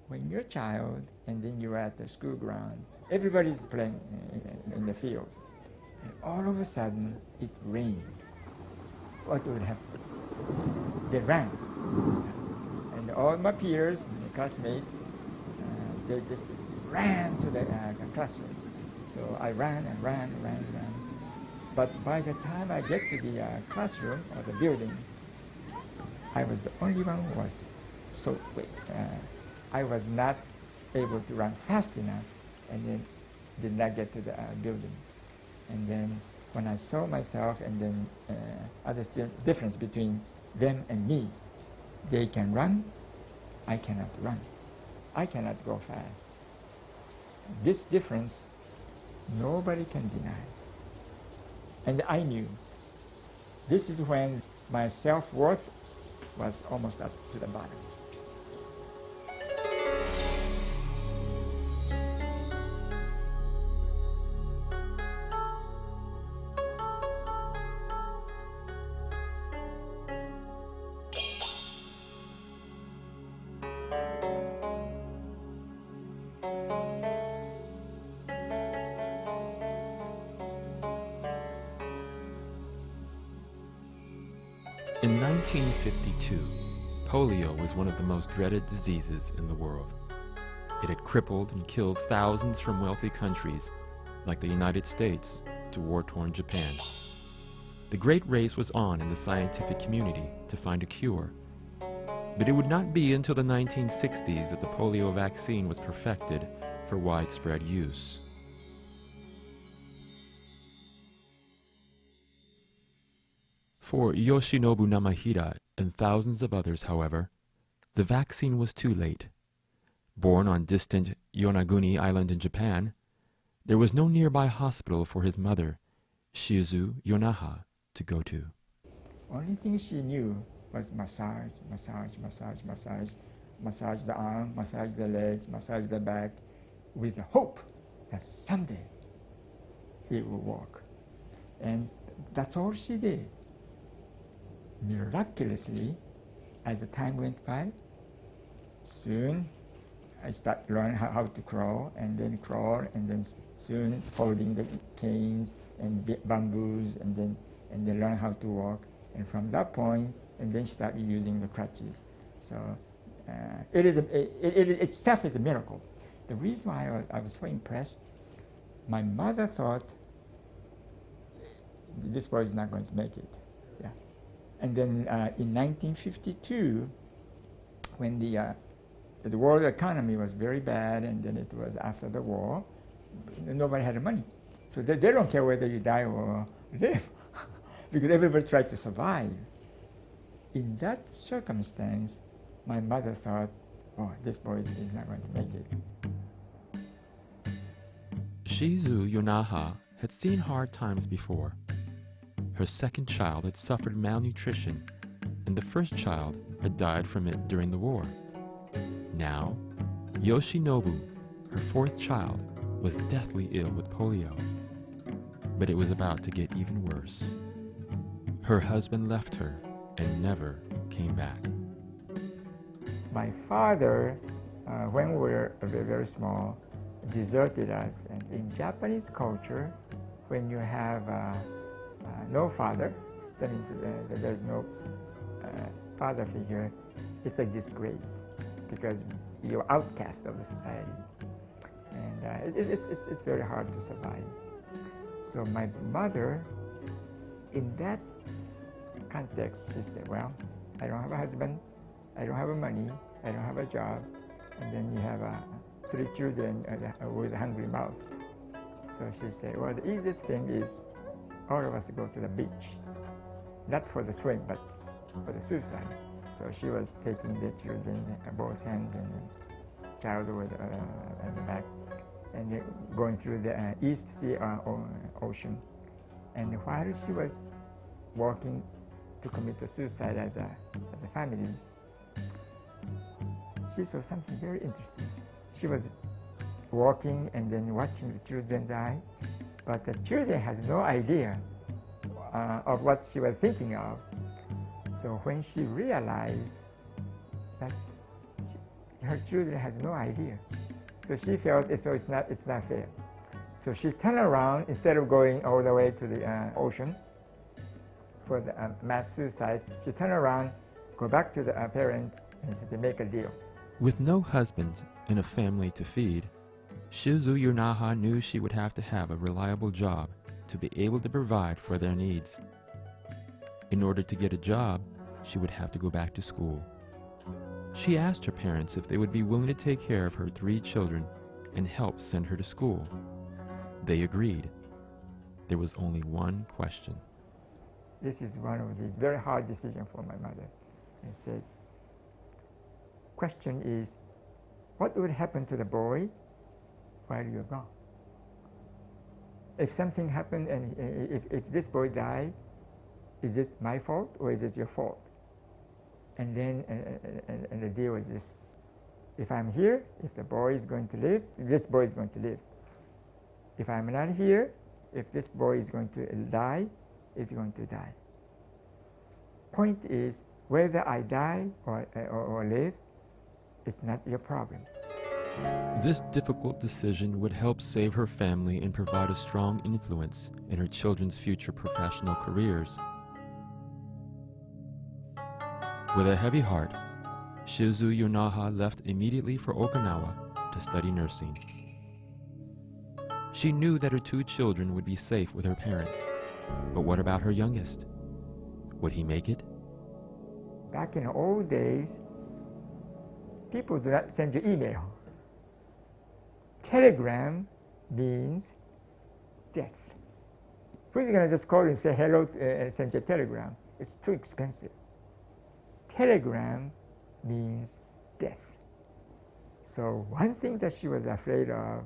when you're a child and then you're at the school ground, everybody's playing in the field. And all of a sudden, it rained. What would happen? They ran. And all my peers and my classmates, they just ran to the classroom. So I ran and ran. But by the time I get to the classroom or the building, I was the only one who was soaked wet. I was not able to run fast enough and then did not get to the building. And then when I saw myself and then other students, difference between them and me, they can run, I cannot run. I cannot go fast. This difference, nobody can deny. And I knew. This is when my self-worth was almost up to the bottom. In 1952, polio was one of the most dreaded diseases in the world. It had crippled and killed thousands from wealthy countries like the United States to war-torn Japan. The great race was on in the scientific community to find a cure, but it would not be until the 1960s that the polio vaccine was perfected for widespread use. For Yoshinobu Namahira and thousands of others, however, the vaccine was too late. Born on distant Yonaguni Island in Japan, there was no nearby hospital for his mother, Shizu Yonaha, to go to. Only thing she knew was massage the arm, massage the legs, massage the back, with the hope that someday he will walk. And that's all she did. Miraculously, as the time went by, soon I started learning how to crawl, and then soon holding the canes and bamboos, and then learn how to walk. And from that point, and then started using the crutches. So it itself is a miracle. The reason why I was so impressed, my mother thought this boy is not going to make it. Yeah. And then in 1952, when the world economy was very bad, and then it was after the war, nobody had the money. So they don't care whether you die or live, because everybody tried to survive. In that circumstance, my mother thought, oh, this boy is not going to make it. Shizu Yonaha had seen hard times before. Her second child had suffered malnutrition, and the first child had died from it during the war. Now, Yoshinobu, her fourth child, was deathly ill with polio. But it was about to get even worse. Her husband left her and never came back. My father, when we were very, very small, deserted us. And in Japanese culture, when you have no father, that means that there's no father figure, it's a disgrace because you're outcast of the society. And it's very hard to survive. So my mother, in that context, she said, well, I don't have a husband, I don't have money, I don't have a job, and then you have 3 children with a hungry mouth. So she said, well, the easiest thing is all of us go to the beach, not for the swim, but for the suicide. So she was taking the children, both hands, and the child with at the back, and going through the East Sea Ocean. And while she was walking to commit a suicide as a family, she saw something very interesting. She was walking and then watching the children's eye, but the children has no idea of what she was thinking of. So when she realized that her children has no idea. So she felt it's not fair. So she turned around, instead of going all the way to the ocean for the mass suicide, she turned around, go back to the parent, and said to make a deal. With no husband and a family to feed, Shizu Yunaha knew she would have to have a reliable job to be able to provide for their needs. In order to get a job, she would have to go back to school. She asked her parents if they would be willing to take care of her 3 children and help send her to school. They agreed. There was only one question. This is one of the very hard decisions for my mother. I said, question is, what would happen to the boy while you're gone? If something happened and if this boy died, is it my fault or is it your fault? And then and the deal is this: if I'm here, if the boy is going to live, this boy is going to live. If I'm not here, if this boy is going to die, is going to die. Point is, whether I die or live, it's not your problem. This difficult decision would help save her family and provide a strong influence in her children's future professional careers. With a heavy heart, Shizu Yunaha left immediately for Okinawa to study nursing. She knew that her 2 children would be safe with her parents, but what about her youngest? Would he make it? Back in the old days, people do not send you email. Telegram means death. Who's going to just call and say hello and send you a telegram? It's too expensive. Telegram means death. So one thing that she was afraid of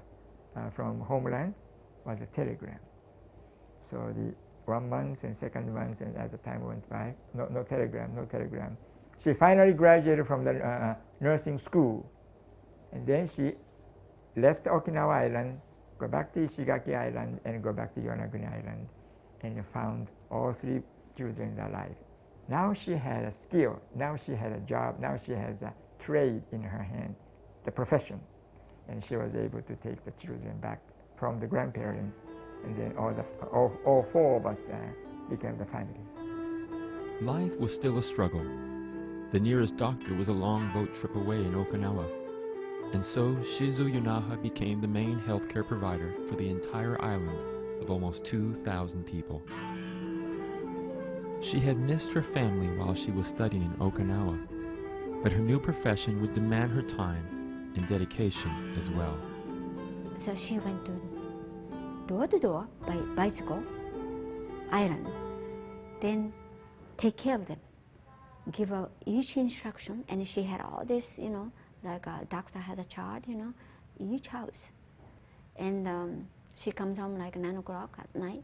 from homeland was a telegram. So the 1 month and 2nd month, and as the time went by, no telegram. She finally graduated from the nursing school, and then she left Okinawa Island, go back to Ishigaki Island, and go back to Yonaguni Island, and found all 3 children alive. Now she had a skill, now she had a job, now she has a trade in her hand, the profession, and she was able to take the children back from the grandparents, and then all 4 of us became the family. Life was still a struggle. The nearest doctor was a long boat trip away in Okinawa, and so Shizu Yunaha became the main healthcare provider for the entire island of almost 2,000 people. She had missed her family while she was studying in Okinawa, but her new profession would demand her time and dedication as well. So she went to door to door by bicycle, island, then take care of them, give her each instruction, and she had all this, like a doctor has a chart, each house. And she comes home like 9 o'clock at night,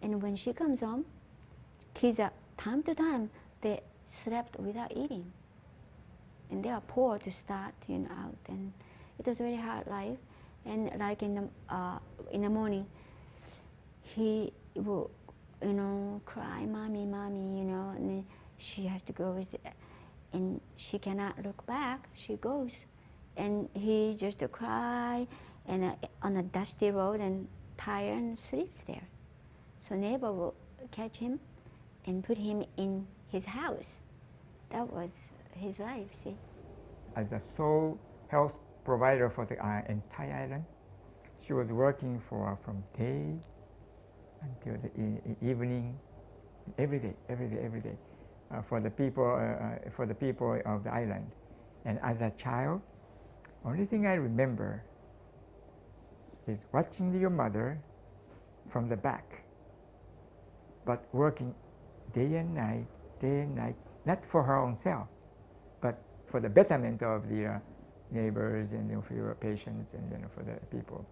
and when she comes home, kids are, time to time, they slept without eating. And they are poor to start, out. And it was very hard life. And like in the morning, he will, cry, mommy, and then she has to go and she cannot look back. She goes, and he just cry, and on a dusty road and tired and sleeps there. So neighbor will catch him and put him in his house. That was his life, see. As the sole health provider for the entire island, she was working from day until the evening, every day, for the people of the island. And as a child, only thing I remember is watching your mother from the back, but working day and night, not for her own self, but for the betterment of the neighbors and for your patients and for the people.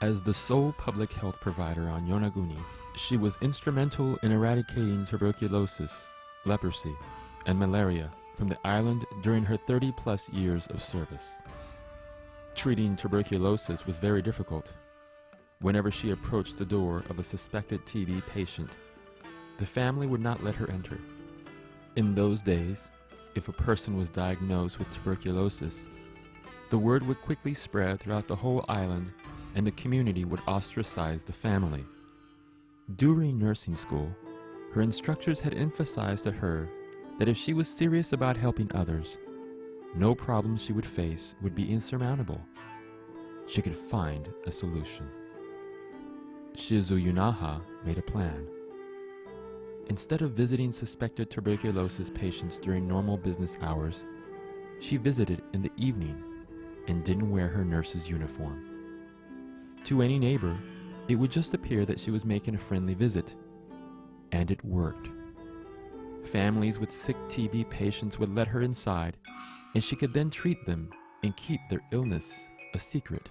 As the sole public health provider on Yonaguni, she was instrumental in eradicating tuberculosis, leprosy, and malaria from the island during her 30-plus years of service. Treating tuberculosis was very difficult. Whenever she approached the door of a suspected TB patient, the family would not let her enter. In those days, if a person was diagnosed with tuberculosis, the word would quickly spread throughout the whole island and the community would ostracize the family. During nursing school, her instructors had emphasized to her that if she was serious about helping others, no problem she would face would be insurmountable. She could find a solution. Shizu Yunaha made a plan. Instead of visiting suspected tuberculosis patients during normal business hours, she visited in the evening and didn't wear her nurse's uniform. To any neighbor, it would just appear that she was making a friendly visit, and it worked. Families with sick TB patients would let her inside, and she could then treat them and keep their illness a secret.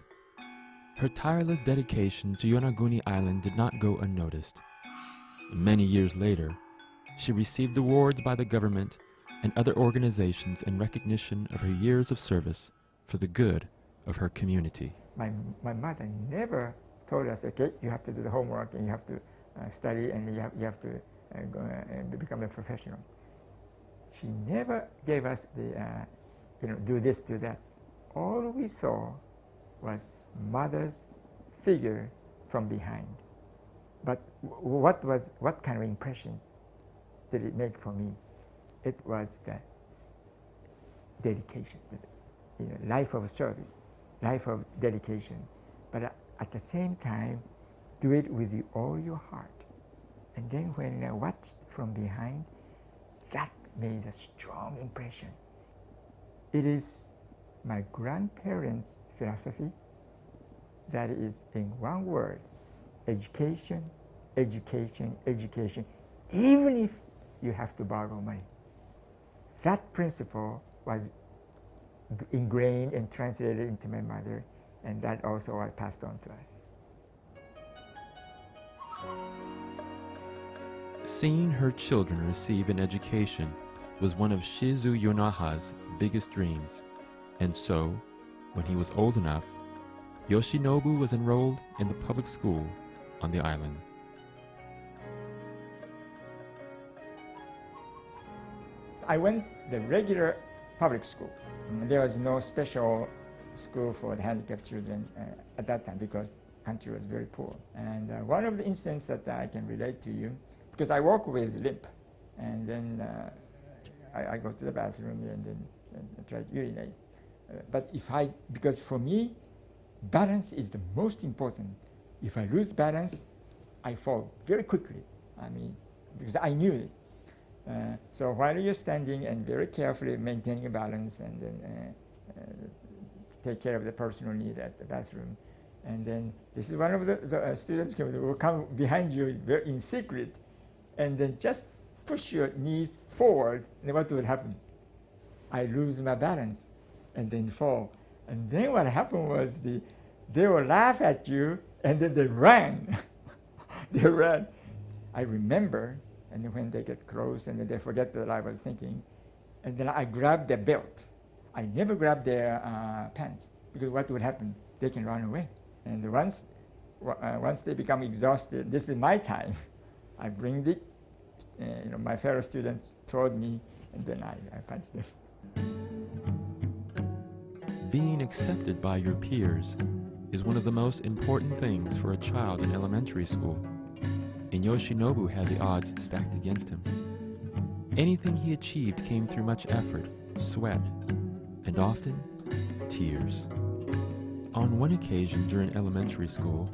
Her tireless dedication to Yonaguni Island did not go unnoticed. Many years later, she received awards by the government and other organizations in recognition of her years of service for the good of her community. My mother never told us, okay, you have to do the homework and you have to study and you have to go and become a professional. She never gave us the, do this, do that. All we saw was mother's figure from behind. But what kind of impression did it make for me? It was the dedication, life of service, life of dedication. But at the same time, do it with all your heart. And then when I watched from behind, that made a strong impression. It is my grandparents' philosophy that is in one word: education, education, education, even if you have to borrow money. That principle was ingrained and translated into my mother, and that also I passed on to us. Seeing her children receive an education was one of Shizu Yonaha's biggest dreams, and so, when he was old enough, Yoshinobu was enrolled in the public school on the island. I went the regular public school. There was no special school for the handicapped children at that time because the country was very poor. And one of the instances that I can relate to you, because I walk with limp, and then I go to the bathroom and then try to urinate. Because for me, balance is the most important. If I lose balance, I fall very quickly. Because I knew it. So while you're standing and very carefully maintaining a balance and then take care of the personal need at the bathroom, and then this is one of the students who will come behind you very in secret and then just push your knees forward, and what will happen? I lose my balance and then fall. And then what happened was they will laugh at you and then they ran. They ran. I remember, and then when they get close and then they forget that I was thinking, and then I grabbed their belt. I never grabbed their pants, because what would happen? They can run away. And once they become exhausted, this is my time. I bring my fellow students toward me, and then I punch them. Being accepted by your peers is one of the most important things for a child in elementary school, and Yoshinobu had the odds stacked against him. Anything he achieved came through much effort, sweat, and often tears. On one occasion during elementary school,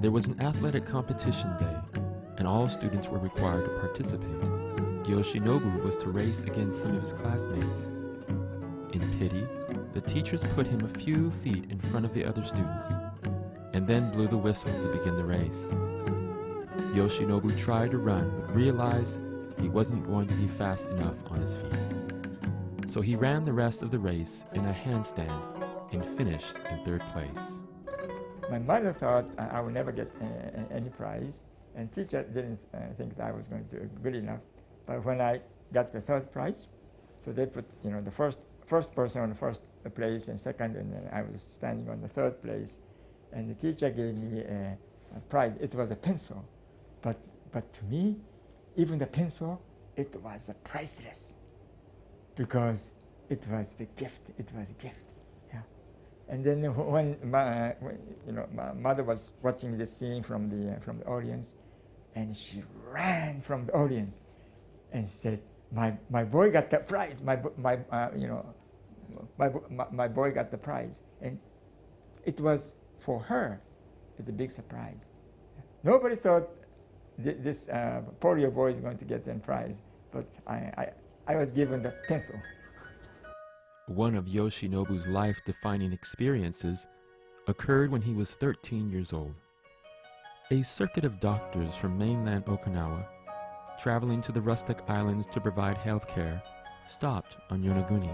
there was an athletic competition day, and all students were required to participate. Yoshinobu was to race against some of his classmates. In pity, the teachers put him a few feet in front of the other students, and then blew the whistle to begin the race. Yoshinobu tried to run, but realized he wasn't going to be fast enough on his feet. So he ran the rest of the race in a handstand and finished in 3rd place. My mother thought I would never get any prize, and teacher didn't think that I was going to do good enough. But when I got the 3rd prize, so they put the first person on the 1st place and 2nd, and then I was standing on the 3rd place, and the teacher gave me a prize. It was a pencil, but to me, even the pencil, it was priceless. because it was the gift. It was a gift. Yeah. And then when my mother was watching the scene from the audience, and she ran from the audience and said, "My boy got the prize. My boy got the prize." And it was for her. It's a big surprise. Nobody thought this polio boy is going to get the prize, but I was given the pencil. One of Yoshinobu's life-defining experiences occurred when he was 13 years old. A circuit of doctors from mainland Okinawa, traveling to the rustic islands to provide health care, stopped on Yonaguni.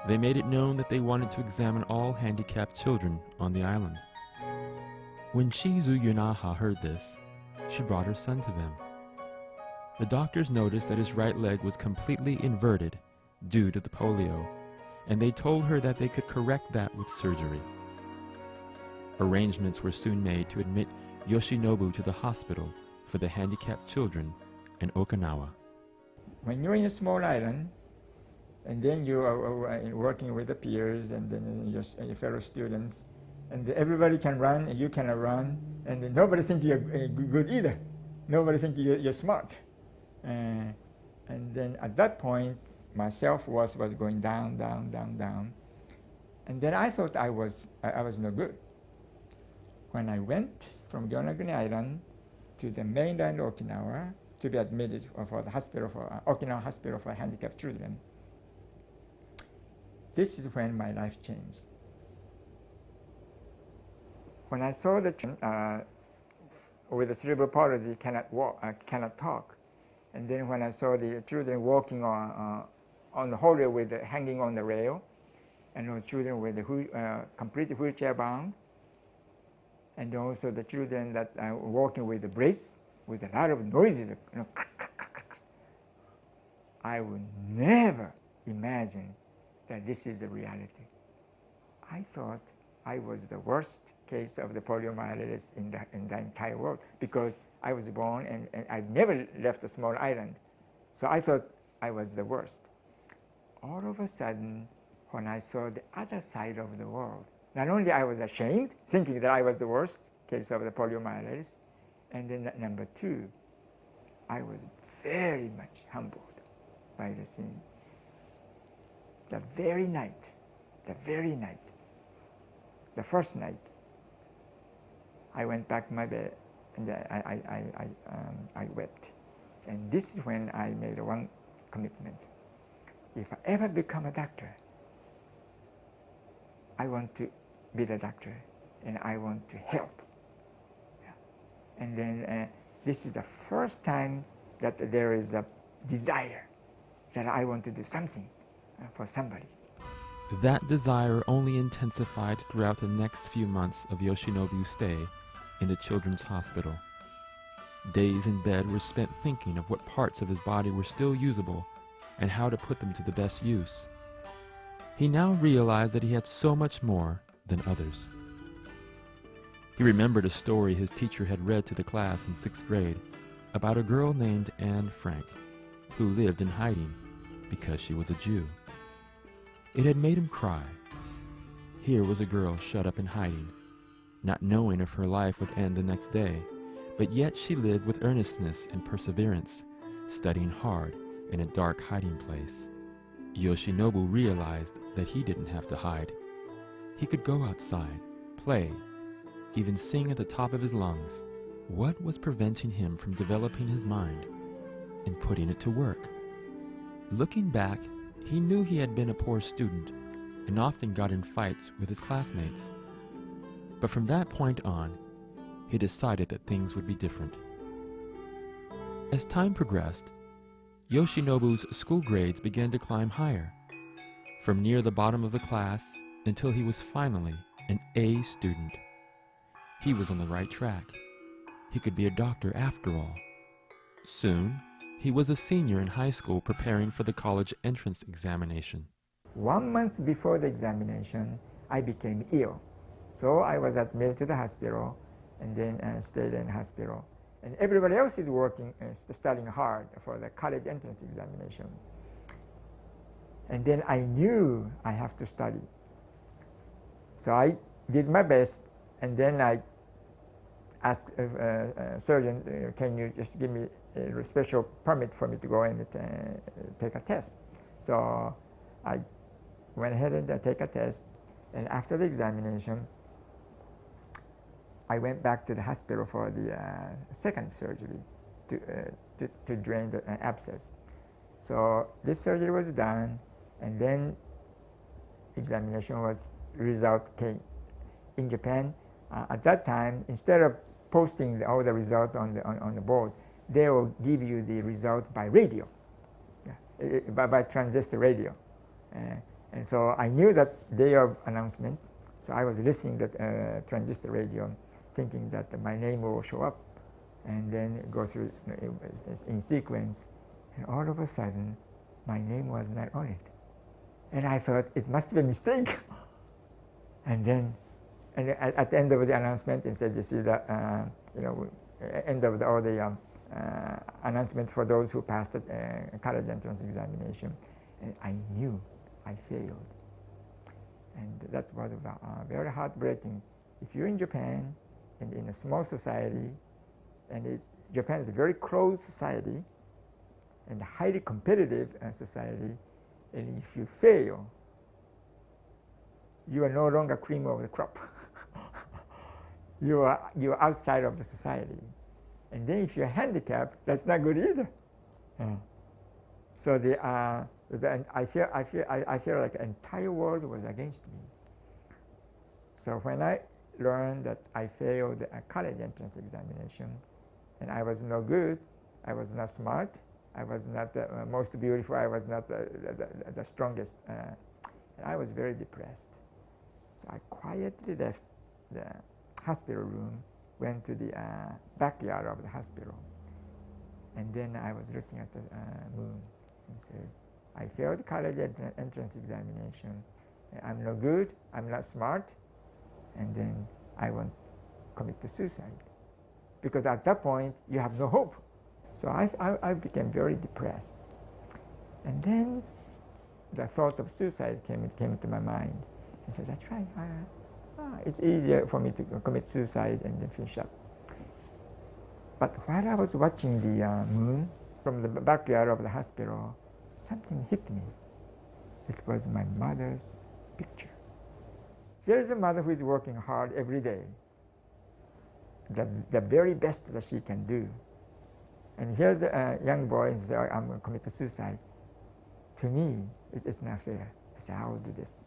They made it known that they wanted to examine all handicapped children on the island. When Shizu Yunaha heard this, she brought her son to them. The doctors noticed that his right leg was completely inverted due to the polio, and they told her that they could correct that with surgery. Arrangements were soon made to admit Yoshinobu to the hospital for the handicapped children in Okinawa. When you're in a small island, and then you are working with the peers and then your fellow students, and everybody can run and you cannot run, and then nobody thinks you're good either. Nobody thinks you're smart. And then at that point, my self was going down, down, down, down. And then I thought I was no good. When I went from Yonaguni Island to the mainland Okinawa to be admitted for the hospital for Okinawa Hospital for Handicapped Children, this is when my life changed. When I saw the children with the cerebral palsy cannot walk, cannot talk, and then when I saw the children walking on the hallway hanging on the rail, and those children with completely wheelchair bound, and also the children that are walking with the brace, with a lot of noises, I would never imagine that this is a reality. I thought I was the worst case of the poliomyelitis in the entire world, because I was born and I never left a small island. So I thought I was the worst. All of a sudden, when I saw the other side of the world, not only I was ashamed, thinking that I was the worst case of the poliomyelitis, and then number two, I was very much humbled by the scene. The very night, the first night, I went back to my bed and I wept. And this is when I made one commitment. If I ever become a doctor, I want to be the doctor and I want to help. Yeah. And then this is the first time that there is a desire that I want to do something for somebody. That desire only intensified throughout the next few months of Yoshinobu's stay in the children's hospital. Days in bed were spent thinking of what parts of his body were still usable and how to put them to the best use. He now realized that he had so much more than others. He remembered a story his teacher had read to the class in 6th grade about a girl named Anne Frank who lived in hiding because she was a Jew. It had made him cry. Here was a girl shut up in hiding, not knowing if her life would end the next day, but yet she lived with earnestness and perseverance, studying hard in a dark hiding place. Yoshinobu realized that he didn't have to hide. He could go outside, play, even sing at the top of his lungs. What was preventing him from developing his mind and putting it to work? Looking back, he knew he had been a poor student and often got in fights with his classmates. But from that point on, he decided that things would be different. As time progressed, Yoshinobu's school grades began to climb higher, from near the bottom of the class until he was finally an A student. He was on the right track. He could be a doctor after all. Soon, he was a senior in high school preparing for the college entrance examination. 1 month before the examination, I became ill. So I was admitted to the hospital and then stayed in the hospital. And everybody else is working, studying hard for the college entrance examination. And then I knew I have to study. So I did my best, and then I asked a surgeon, can you just give me a special permit for me to go and take a test? So I went ahead and take a test, and after the examination, I went back to the hospital for the second surgery to drain the abscess. So this surgery was done, and then examination result came. In Japan, at that time, instead of posting all the result on the board, they will give you the result by radio, by transistor radio. And so I knew that day of announcement, so I was listening to that transistor radio, thinking that my name will show up, and then go through in sequence, and all of a sudden, my name was not on it, and I thought it must be a mistake. And then, at the end of the announcement, it said, "You see the end of all the announcement for those who passed the college entrance examination," and I knew I failed, and that was very heartbreaking. If you're in Japan and in a small society, and Japan is a very closed society and a highly competitive society, and if you fail, you are no longer cream of the crop. you are outside of the society, and then if you're handicapped, that's not good either. So I feel like the entire world was against me. So when I learned that I failed a college entrance examination, and I was no good, I was not smart, I was not the most beautiful, I was not the strongest, and I was very depressed. So I quietly left the hospital room, went to the backyard of the hospital, and then I was looking at the moon and said, I failed the college entrance examination, I'm no good, I'm not smart, and then I won't commit to suicide. Because at that point, you have no hope. So I became very depressed. And then the thought of suicide came into my mind. I said, that's right, it's easier for me to commit suicide and then finish up. But while I was watching the moon from the backyard of the hospital, something hit me. It was my mother's picture. Here's a mother who is working hard every day, the very best that she can do. And here's a young boy who says, I'm going to commit suicide. To me, it's not fair. I said, I will do this.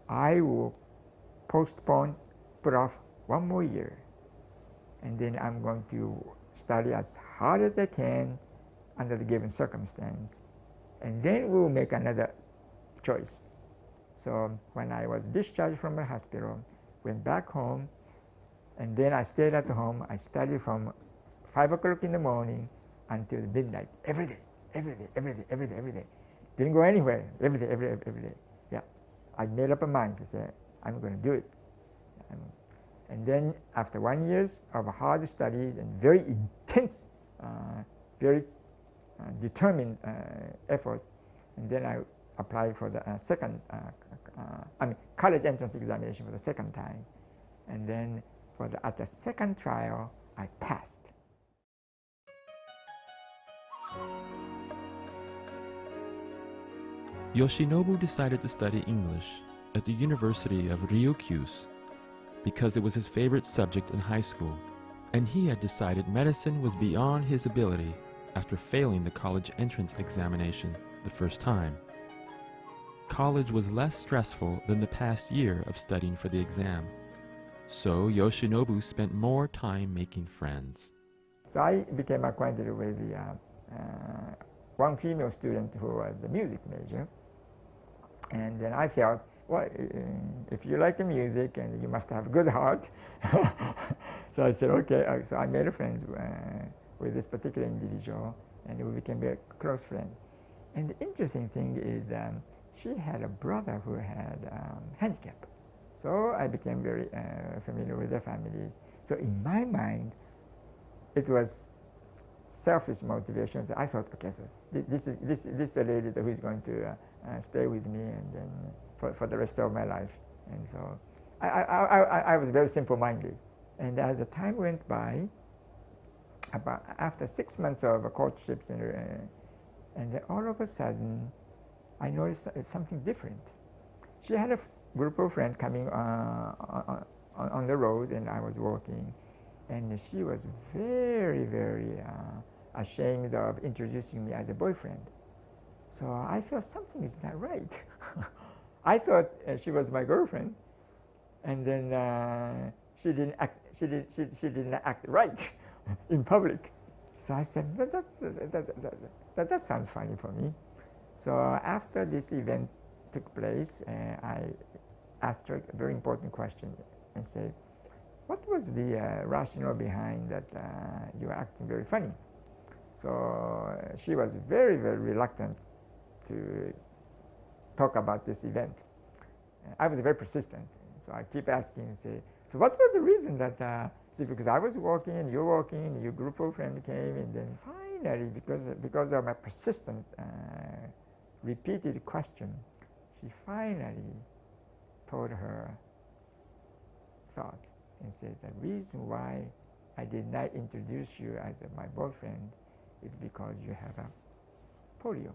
I will put off one more year, and then I'm going to study as hard as I can under the given circumstance, and then we'll make another choice. So when I was discharged from the hospital, went back home, and then I stayed at home. I studied from 5 o'clock in the morning until midnight, every day. Didn't go anywhere, every day. Yeah, I made up my mind. I said, I'm going to do it. And then after 1 year of hard studies and very intense, very determined effort, and then I applied for the college entrance examination for the second time. And then at the second trial, I passed. Yoshinobu decided to study English at the University of Ryukyus because it was his favorite subject in high school, and he had decided medicine was beyond his ability after failing the college entrance examination the first time. College was less stressful than the past year of studying for the exam, so Yoshinobu spent more time making friends. So I became acquainted with the one female student who was a music major, and then I felt, well, if you like the music, and you must have a good heart. So I said, okay. So I made a friend with this particular individual, and we became very close friends. And the interesting thing is she had a brother who had handicap. So I became very familiar with their families. So in my mind, it was selfish motivation. I thought, okay, so this is a lady who is going to stay with me and then for the rest of my life. And so I was very simple-minded. And as the time went by, about after 6 months of courtships, and then all of a sudden, I noticed something different. She had a group of friends coming on the road, and I was walking, and she was very, very ashamed of introducing me as a boyfriend. So I felt something is not right. I thought she was my girlfriend, and then she didn't act right in public. So I said, that sounds funny for me. So after this event took place, I asked her a very important question and said, what was the rationale behind that you were acting very funny? So she was very, very reluctant to talk about this event. I was very persistent, so I keep asking and say, so what was the reason that, see, because I was walking and you're walking and your group of friends came, and then finally, because of my persistent repeated question, she finally told her thought and said, the reason why I did not introduce you as my boyfriend is because you have a polio.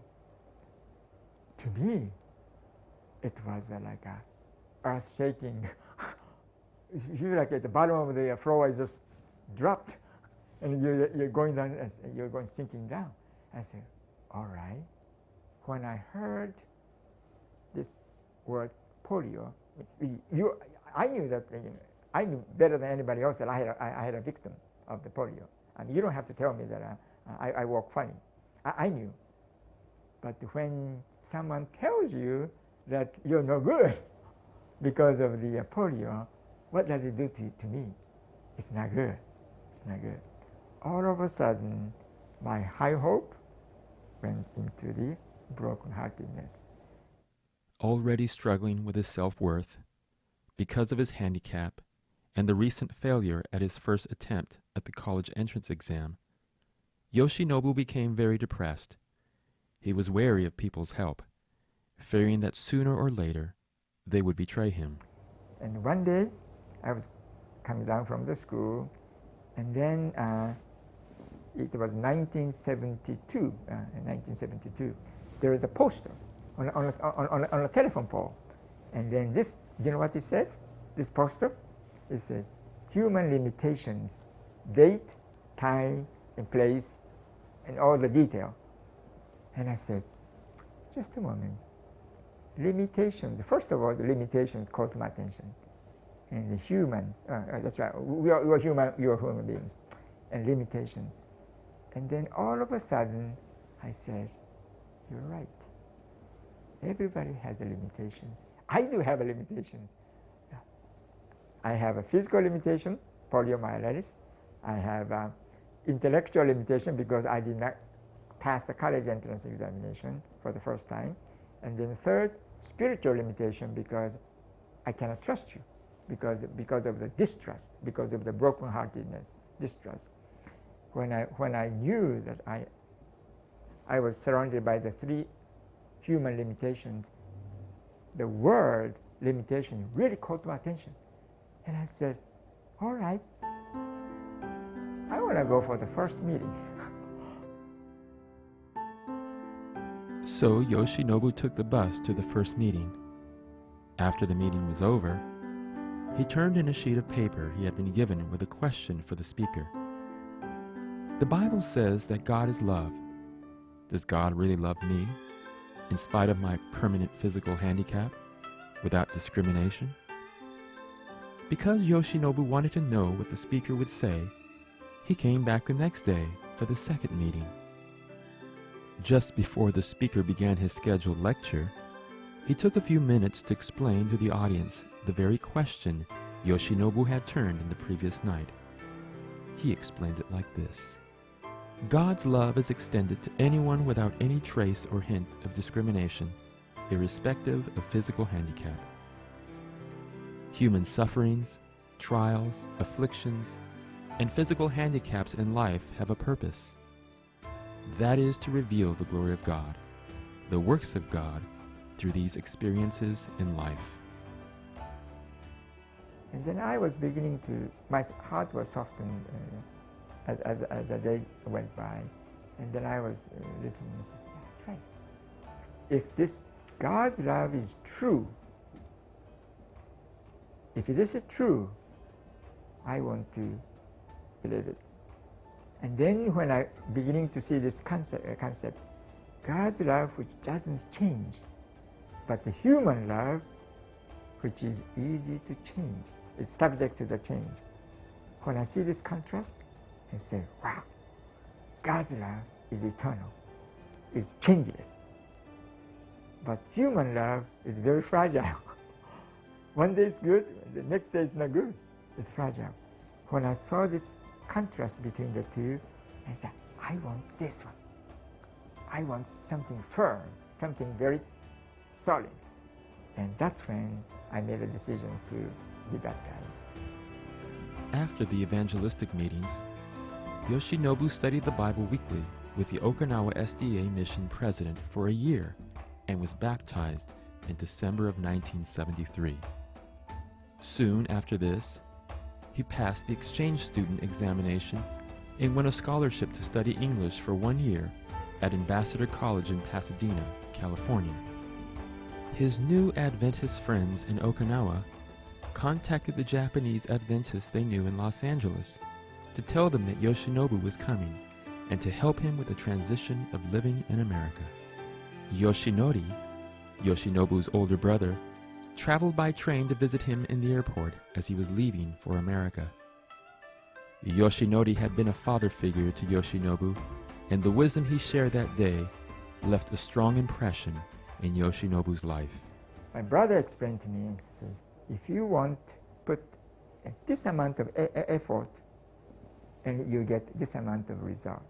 To me, it was like a earth-shaking. You feel like at the bottom of the floor is just dropped, and you're going down, you're going sinking down. I said, all right. When I heard this word polio, I knew that, I knew better than anybody else that I had a victim of the polio. I mean, you don't have to tell me that I walk funny. I knew. But when someone tells you that you're no good because of the polio, what does it do to me? It's not good. It's not good. All of a sudden, my high hope went into the brokenheartedness. Already struggling with his self-worth because of his handicap and the recent failure at his first attempt at the college entrance exam, Yoshinobu became very depressed. He was wary of people's help, fearing that sooner or later they would betray him. And one day, I was coming down from the school, and then it was 1972. There was a poster on a telephone pole, and then this, do you know what it says? This poster, it said, human limitations, date, time, and place, and all the detail. And I said, just a moment. Limitations, first of all, the limitations caught my attention. And the human, that's right, we are human beings, and limitations. And then all of a sudden, I said, you're right. Everybody has the limitations. I do have limitations. I have a physical limitation, poliomyelitis. I have an intellectual limitation because I did not pass the college entrance examination for the first time. And then third, spiritual limitation because I cannot trust you because of the distrust, because of the brokenheartedness, distrust. When I knew that I was surrounded by the three human limitations, the word limitation really caught my attention. And I said, all right, I want to go for the first meeting. So Yoshinobu took the bus to the first meeting. After the meeting was over, he turned in a sheet of paper he had been given with a question for the speaker. The Bible says that God is love. Does God really love me, in spite of my permanent physical handicap, without discrimination? Because Yoshinobu wanted to know what the speaker would say, he came back the next day for the second meeting. Just before the speaker began his scheduled lecture, he took a few minutes to explain to the audience the very question Yoshinobu had turned in the previous night. He explained it like this. God's love is extended to anyone without any trace or hint of discrimination, irrespective of physical handicap. Human sufferings, trials, afflictions, and physical handicaps in life have a purpose. That is to reveal the glory of God, the works of God, through these experiences in life. And then I was beginning to, my heart was softened as the days went by. And then I was listening and said, yeah, that's right. If this God's love is true, if this is true, I want to believe it. And then when I beginning to see this concept, God's love which doesn't change, but the human love which is easy to change, is subject to the change. When I see this contrast, I say, wow, God's love is eternal, is changeless. But human love is very fragile. One day it's good, the next day it's not good. It's fragile. When I saw this contrast between the two, I said, I want this one. I want something firm, something very solid. And that's when I made a decision to be baptized. After the evangelistic meetings, Yoshinobu studied the Bible weekly with the Okinawa SDA mission president for a year and was baptized in December of 1973. Soon after this, he passed the exchange student examination and won a scholarship to study English for 1 year at Ambassador College in Pasadena, California. His new Adventist friends in Okinawa contacted the Japanese Adventists they knew in Los Angeles to tell them that Yoshinobu was coming and to help him with the transition of living in America. Yoshinori, Yoshinobu's older brother, traveled by train to visit him in the airport as he was leaving for America. Yoshinori had been a father figure to Yoshinobu, and the wisdom he shared that day left a strong impression in Yoshinobu's life. My brother explained to me and said, if you want to put this amount of effort and you get this amount of result.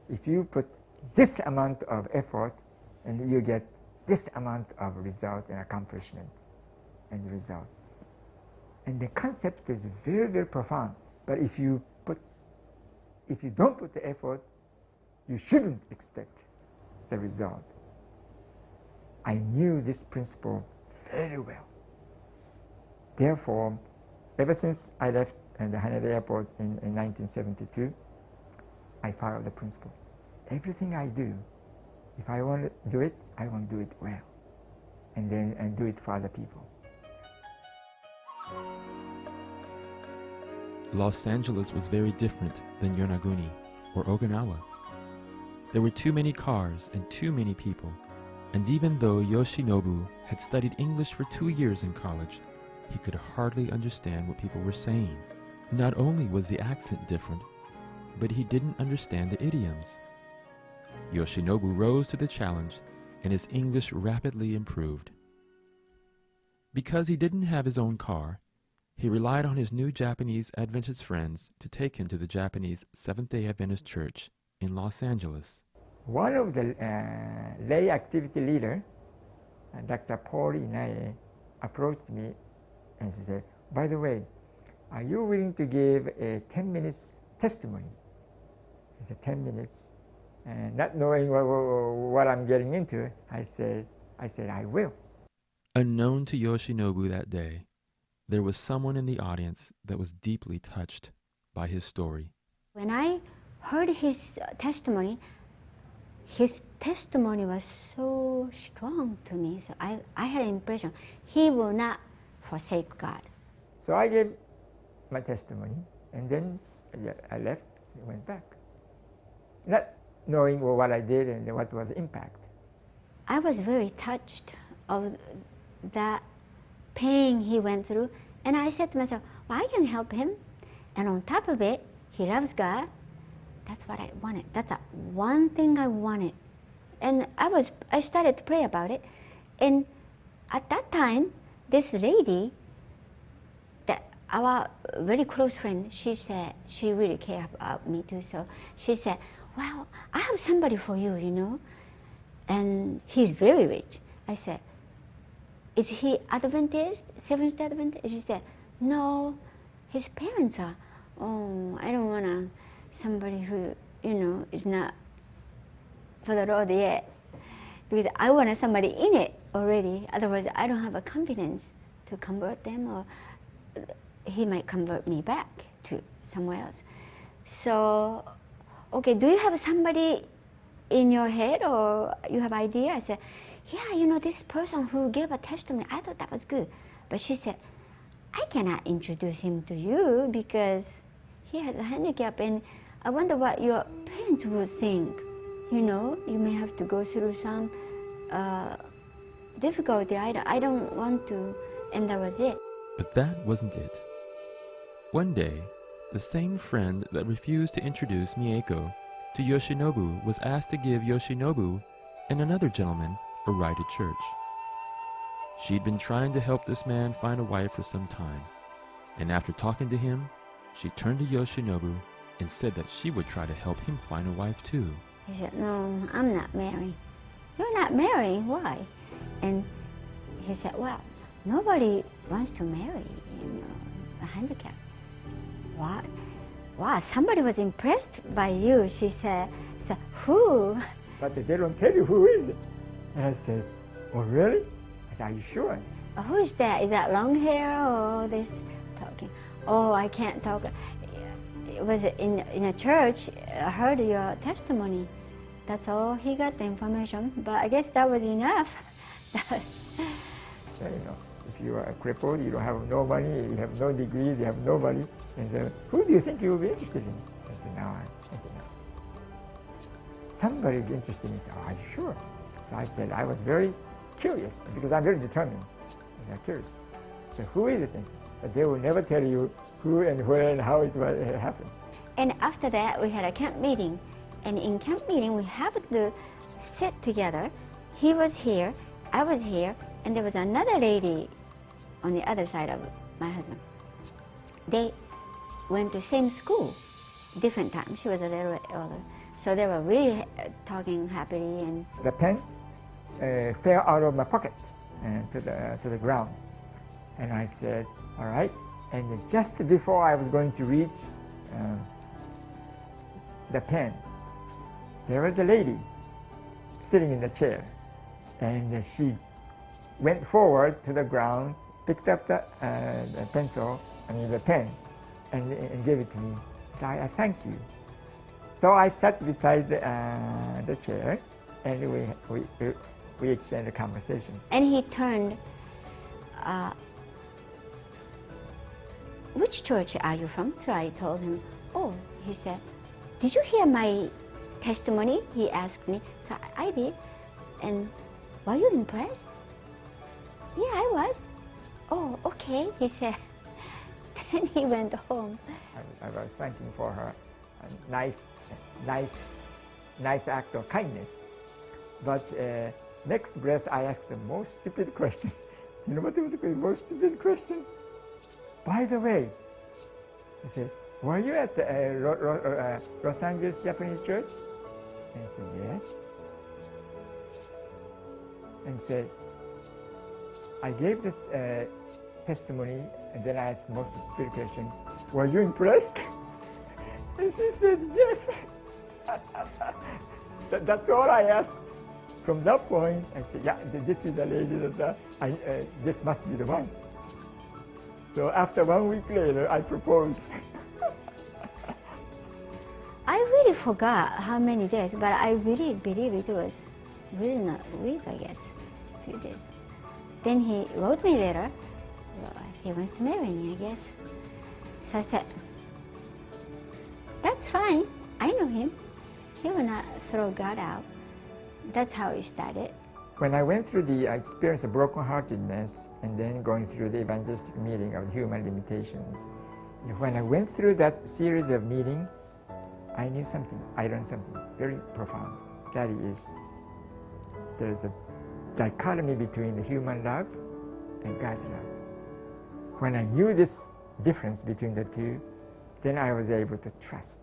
If you put this amount of effort and you get this amount of result and accomplishment and result. And the concept is very, very profound. But if you don't put the effort, you shouldn't expect the result. I knew this principle very well. Therefore, ever since I left the Haneda Airport in 1972, I followed the principle. Everything I do, if I want to do it, I want to do it well, and then do it for other people. Los Angeles was very different than Yonaguni or Okinawa. There were too many cars and too many people, and even though Yoshinobu had studied English for 2 years in college, he could hardly understand what people were saying. Not only was the accent different, but he didn't understand the idioms. Yoshinobu rose to the challenge, and his English rapidly improved. Because he didn't have his own car, he relied on his new Japanese Adventist friends to take him to the Japanese Seventh-day Adventist Church in Los Angeles. One of the lay activity leader, Dr. Poliomyelitis, approached me and she said, by the way, are you willing to give a 10 minutes testimony? I said, 10 minutes. And not knowing what I'm getting into, I said, I will. Unknown to Yoshinobu that day, there was someone in the audience that was deeply touched by his story. When I heard his testimony was so strong to me. So I had an impression he will not forsake God. So I gave my testimony, and then I left and went back, not knowing what I did and what was the impact. I was very touched of that pain he went through, and I said to myself, well, I can help him, and on top of it, he loves God. That's what I wanted. That's the one thing I wanted. And I started to pray about it, and at that time, this lady, our very close friend, she said, she really cared about me too, so she said, well, I have somebody for you, you know, and he's very rich. I said, is he Adventist, Seventh-day Adventist? She said, no, his parents are. Oh, I don't want somebody who, you know, is not for the road yet, because I wanted somebody in it already. Otherwise, I don't have a confidence to convert them, or he might convert me back to somewhere else. So, okay, do you have somebody in your head, or you have idea? I said, yeah, you know, this person who gave a testimony, I thought that was good. But she said, I cannot introduce him to you because he has a handicap, and I wonder what your parents would think. You know, you may have to go through some difficulty. I don't want to, and that was it. But that wasn't it. One day, the same friend that refused to introduce Mieko to Yoshinobu was asked to give Yoshinobu and another gentleman a ride to church. She'd been trying to help this man find a wife for some time, and after talking to him, she turned to Yoshinobu and said that she would try to help him find a wife too. He said, no, I'm not marrying. You're not marrying, why? And he said, well, nobody wants to marry, you know, a handicap. What? Wow, somebody was impressed by you, she said. So, who? But they don't tell you who is it. And I said, oh, really? I said, are you sure? Who is that? Is that long hair or this talking? Oh, I can't talk. It was in a church. I heard your testimony. That's all he got the information. But I guess that was enough. So, you know, if you are crippled, you don't have no money, you have no degrees, you have nobody. And so, who do you think you will be interested in? I said, no. I said, no. Somebody's interested in me. Oh, are you sure? So I said, I was very curious, because I'm very determined. I'm curious. So who is it? But they will never tell you who and where and how it happened. And after that, we had a camp meeting. And in camp meeting, we happened to sit together. He was here, I was here, and there was another lady on the other side of my husband. They went to same school, different times. She was a little bit older. So they were really talking happily. And the pen fell out of my pocket to the ground. And I said, all right. And just before I was going to reach the pen, there was a lady sitting in the chair. And she went forward to the ground, picked up the pen, and gave it to me. So I thank you. So I sat beside the chair, and we exchanged a conversation. And he turned, which church are you from? So I told him, oh, he said, did you hear my testimony? He asked me. So I did. And were you impressed? Yeah, I was. Oh, okay, he said. Then he went home. I was thanking for her nice act of kindness. But next breath, I asked the most stupid question. You know what was the most stupid question? By the way, he said, were you at the Los Angeles Japanese church? And I said, yes. And said, I gave this testimony, and then I asked most stupid question, were you impressed? And she said, yes. That's all I asked. From that point, I said, yeah, this is the lady that this must be the one. So after 1 week later, I proposed. I really forgot how many days, but I really believe it was within a week, I guess, a few days. Then he wrote me a letter. Well, he wants to marry me, I guess. So I said, that's fine. I know him. He will not throw God out. That's how it started. When I went through the experience of brokenheartedness and then going through the evangelistic meeting of human limitations, when I went through that series of meetings, I knew something. I learned something very profound. That is, there's a dichotomy between the human love and God's love. When I knew this difference between the two, then I was able to trust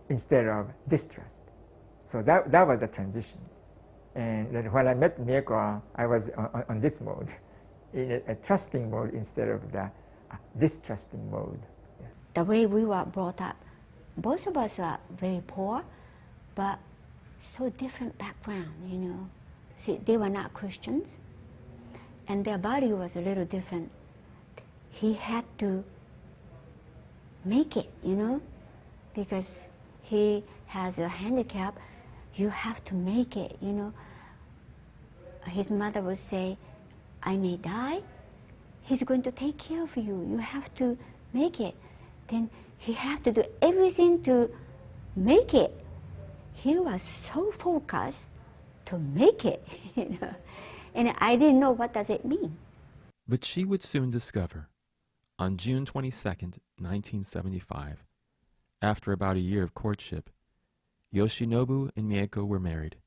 instead of distrust. So that was a transition. And then when I met Mieko, I was on this mode, in a trusting mode instead of the distrusting mode. Yeah. The way we were brought up, both of us are very poor, but so different background, you know. See, they were not Christians, and their body was a little different. He had to make it, you know, because he has a handicap. You have to make it, you know. His mother would say, I may die. He's going to take care of you. You have to make it. Then he had to do everything to make it. He was so focused to make it, you know. And I didn't know what does it mean. But she would soon discover. On June 22nd, 1975, after about a year of courtship, Yoshinobu and Mieko were married.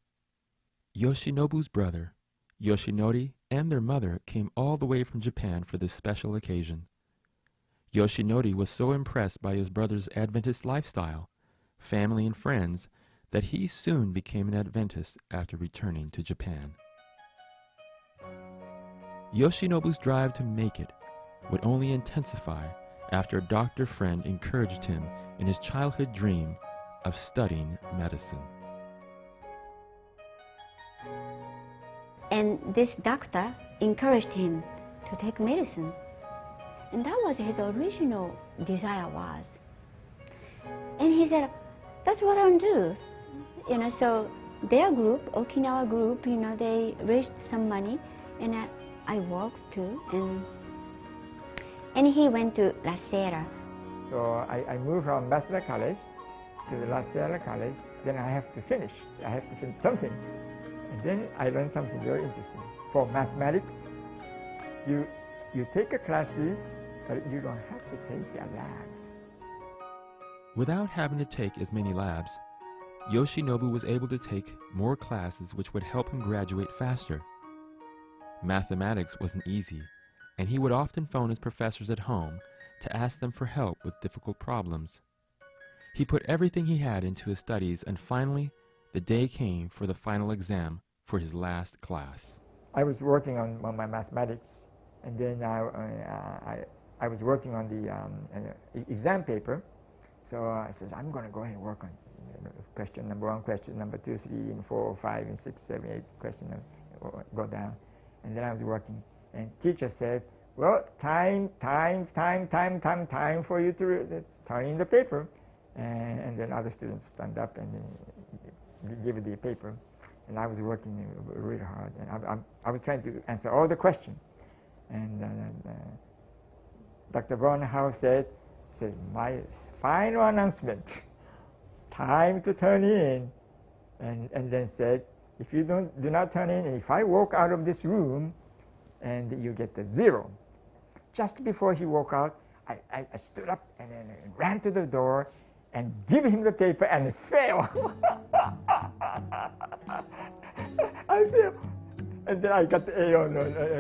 Yoshinobu's brother, Yoshinori, and their mother came all the way from Japan for this special occasion. Yoshinori was so impressed by his brother's Adventist lifestyle, family and friends, that he soon became an Adventist after returning to Japan. Yoshinobu's drive to make it would only intensify after a doctor friend encouraged him in his childhood dream of studying medicine. And this doctor encouraged him to take medicine. And that was his original desire was. And he said, that's what I'll do. You know, so their group, Okinawa group, you know, they raised some money, and I worked too. And he went to La Sierra. So I moved from Bachelor College to the La Sierra College. Then I have to finish. I have to finish something. And then I learned something very interesting. For mathematics, you take classes, but you don't have to take their labs. Without having to take as many labs, Yoshinobu was able to take more classes which would help him graduate faster. Mathematics wasn't easy, and he would often phone his professors at home to ask them for help with difficult problems. He put everything he had into his studies, and finally, the day came for the final exam for his last class. I was working on my mathematics, and then I was working on the exam paper. So I said, I'm going to go ahead and work on question number 1, question number 2, 3, and 4, 5, and 6, 7, 8, question go down. And then I was working, and teacher said, well, time for you to turn in the paper. And then other students stand up and give the paper. And I was working really hard, and I was trying to answer all the questions. And Dr. Bornhouse said, my final announcement, time to turn in. And then said, if you do not turn in, and if I walk out of this room, and you get the 0. Just before he walked out, I stood up and then ran to the door and give him the paper, and it fell. I failed. And then I got the A on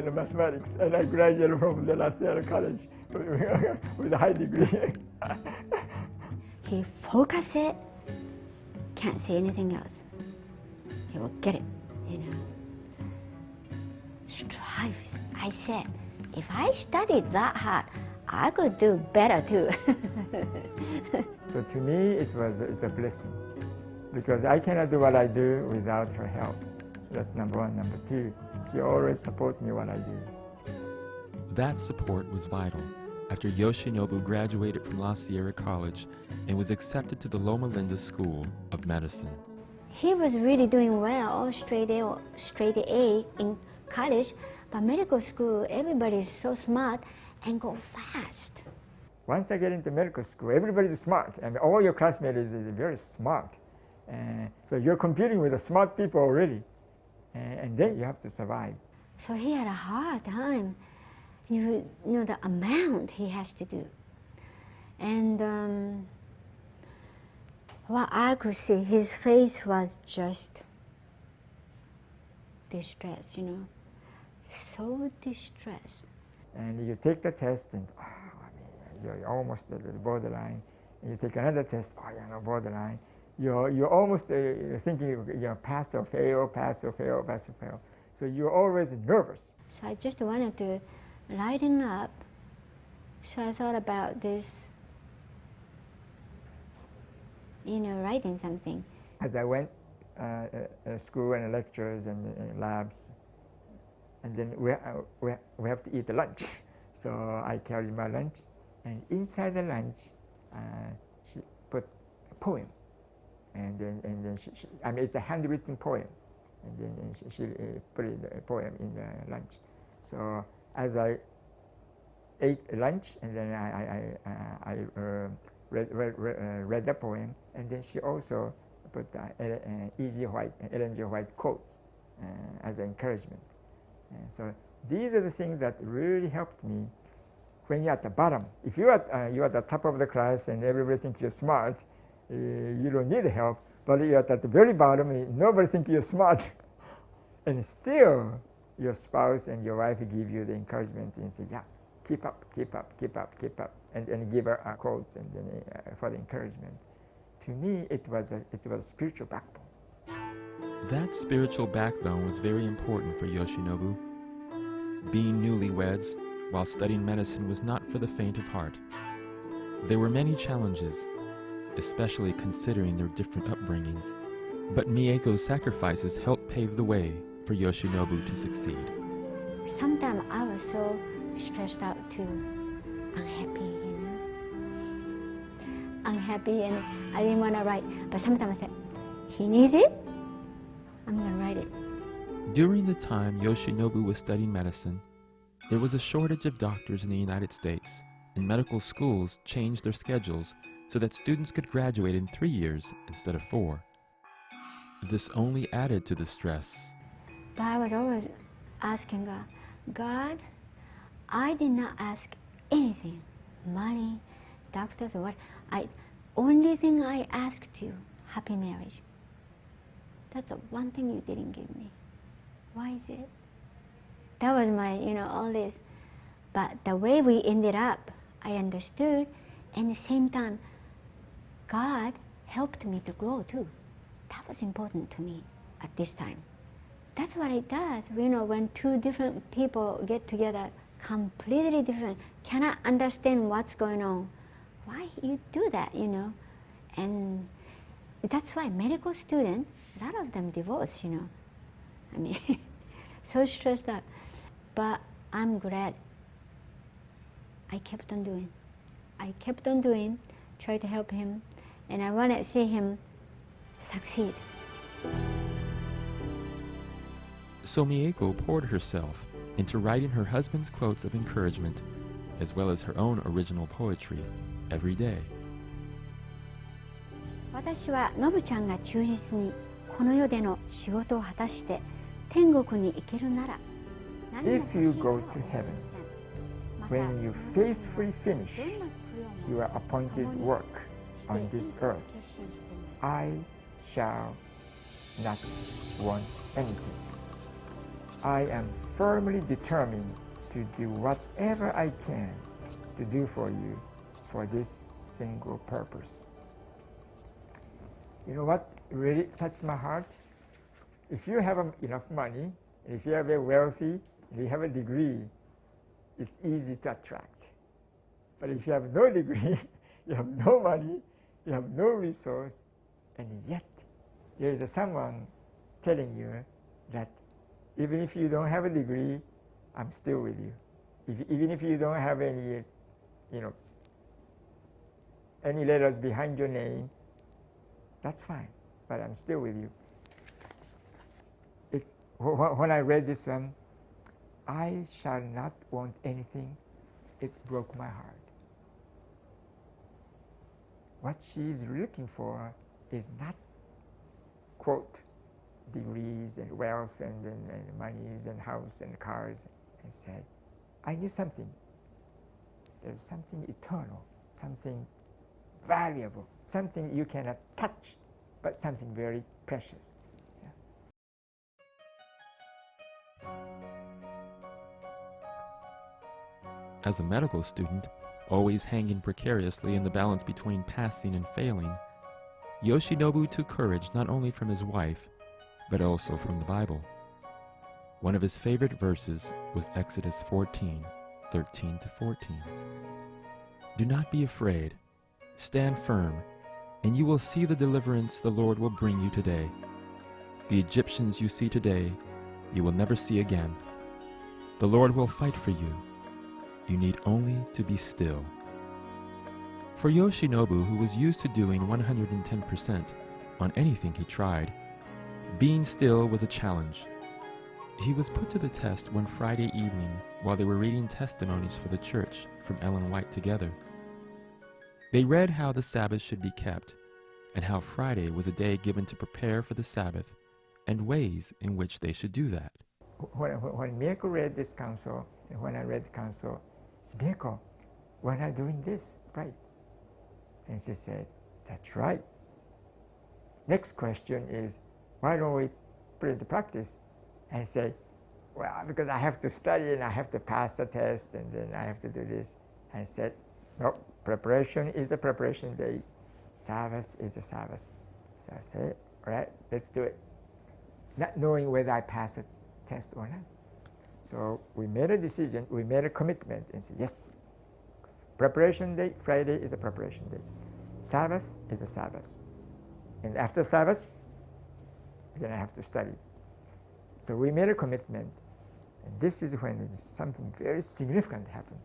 the mathematics, and I graduated from the La Sierra College with a high degree. He focused it, can't say anything else. He will get it, you know. Strives. I said, if I studied that hard, I could do better too. So to me, it's a blessing, because I cannot do what I do without her help. That's number 1. Number 2, she always supports me what I do. That support was vital after Yoshinobu graduated from La Sierra College and was accepted to the Loma Linda School of Medicine. He was really doing well, straight A in college, but medical school, everybody is so smart and go fast. Once I get into medical school, everybody's smart, and all your classmates is very smart. So you're competing with the smart people already, and then you have to survive. So he had a hard time. You know the amount he has to do. And what I could see, his face was just distressed, you know, so distressed. And you take the test, and you're almost at the borderline. And you take another test, you're on the borderline. You're almost thinking, pass or fail, pass or fail, pass or fail. So you're always nervous. So I just wanted to lighten up. So I thought about this, writing something. As I went school and lectures and labs, and then we have to eat the lunch. So I carried my lunch, and inside the lunch, she put a poem, and then I mean it's a handwritten poem, and then she put a poem in the lunch. So as I ate lunch, and then I read the poem, and then she also put Ellen G. White quotes as an encouragement. So these are the things that really helped me when you're at the bottom. If you're at the top of the class and everybody thinks you're smart, you don't need help. But you're at the very bottom and nobody thinks you're smart. And still, your spouse and your wife give you the encouragement and say, yeah, keep up, keep up, keep up, keep up, and give her quotes and then for the encouragement. To me, it was a spiritual backbone. That spiritual backbone was very important for Yoshinobu. Being newlyweds while studying medicine was not for the faint of heart. There were many challenges, especially considering their different upbringings, but Mieko's sacrifices helped pave the way for Yoshinobu to succeed. Sometimes I was so stressed out too, unhappy, unhappy, and I didn't want to write. But sometimes I said, he needs it, I'm going to write it. During the time Yoshinobu was studying medicine, there was a shortage of doctors in the United States, and medical schools changed their schedules so that students could graduate in 3 years instead of 4. This only added to the stress. But I was always asking God, God, I did not ask anything, money, doctors, or what. Only thing I asked you, happy marriage. That's the one thing you didn't give me. Why is it? That was my, all this. But the way we ended up, I understood, and at the same time, God helped me to grow too. That was important to me at this time. That's what it does. When two different people get together, completely different, cannot understand what's going on. Why you do that, And that's why medical students, a lot of them divorce, I mean, so stressed out. But I'm glad I kept on doing. I kept on doing, tried to help him, and I want to see him succeed. So Mieko poured herself into writing her husband's quotes of encouragement, as well as her own original poetry, every day. 私はのぶちゃんが忠実にこの世での仕事を果たして天国に行けるなら If you go to heaven, when you faithfully finish your appointed work on this earth, I shall not want anything. I am firmly determined to do whatever I can to do for you for this single purpose. You know what really touched my heart? If you have enough money, if you are very wealthy, if you have a degree, it's easy to attract. But if you have no degree, you have no money, you have no resource, and yet there is someone telling you that even if you don't have a degree, I'm still with you. Even if you don't have any, any letters behind your name, that's fine, but I'm still with you. When I read this one, I shall not want anything, it broke my heart. What she is looking for is not, quote, degrees and wealth and monies and house and cars. And said, I need something. There's something eternal, something valuable, something you cannot touch, but something very precious. As a medical student, always hanging precariously in the balance between passing and failing, Yoshinobu took courage not only from his wife, but also from the Bible. One of his favorite verses was Exodus 14:13-14. Do not be afraid. Stand firm, and you will see the deliverance the Lord will bring you today. The Egyptians you see today, you will never see again. The Lord will fight for you. You need only to be still. For Yoshinobu, who was used to doing 110% on anything he tried, being still was a challenge. He was put to the test one Friday evening while they were reading testimonies for the church from Ellen White together. They read how the Sabbath should be kept, and how Friday was a day given to prepare for the Sabbath, and ways in which they should do that. When Miyako read this counsel, and when I read the counsel, I said, Miyako, we're not doing this right. And she said, that's right. Next question is, why don't we put it into practice? And say, well, because I have to study and I have to pass the test and then I have to do this. I said, no, preparation is the preparation day. Sabbath is the Sabbath. So I said, all right, let's do it. Not knowing whether I pass a test or not. So we made a decision, we made a commitment and said, yes, preparation day, Friday is a preparation day. Sabbath is a Sabbath. And after Sabbath, then I have to study. So we made a commitment, and this is when something very significant happened.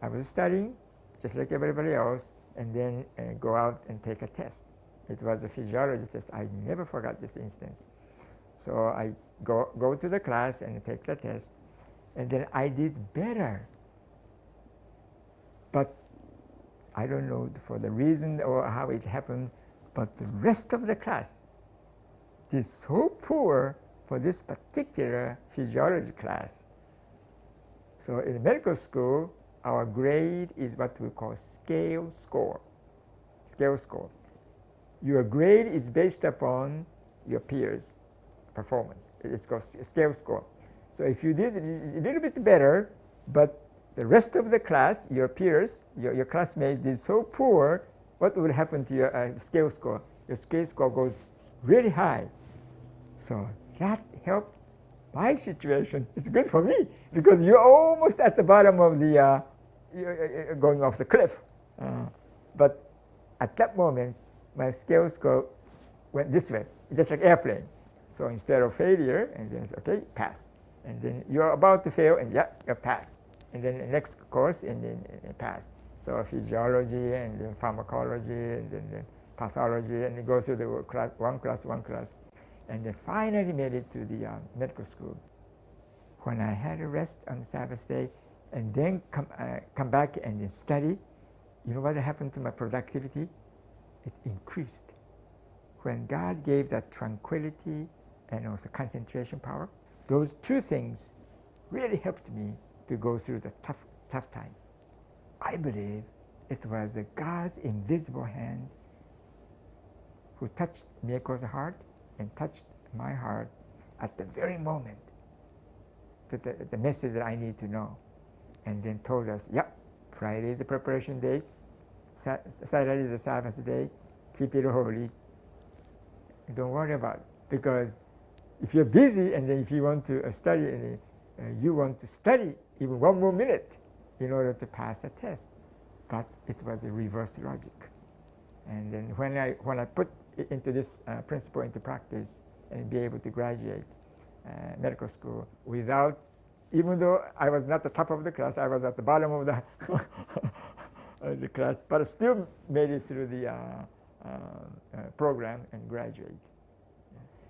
I was studying, just like everybody else, and then go out and take a test. It was a physiology test. I never forgot this instance. So I go to the class and take the test, and then I did better. But I don't know for the reason or how it happened, but the rest of the class did so poor for this particular physiology class. So in medical school, our grade is what we call scale score. Scale score. Your grade is based upon your peers' performance. It's called scale score. So if you did a little bit better, but the rest of the class, your peers, your classmates did so poor, what would happen to your scale score? Your scale score goes really high. So that helped my situation. It's good for me because you're almost at the bottom of the, going off the cliff. But at that moment, my scale score went this way. It's just like airplane. So instead of failure, and then it's okay, pass. And then you're about to fail, and yeah, you pass. And then the next course, and then pass. So physiology, and then pharmacology, and then pathology, and you go through the one class. And then finally made it to the medical school. When I had a rest on the Sabbath day, and then come back and then study, you know what happened to my productivity? It increased. When God gave that tranquility and also concentration power, those two things really helped me to go through the tough time. I believe it was God's invisible hand who touched Miyako's heart and touched my heart at the very moment that the message that I need to know, and then told us, yep, Friday is the preparation day, Saturday is the Sabbath day, keep it holy, don't worry about it, because if you're busy and then if you want to study and you want to study even one more minute in order to pass a test, but it was a reverse logic. And then when I put into this principle into practice and be able to graduate medical school without, even though I was not the top of the class, I was at the bottom of the class, but I still made it through the program and graduate.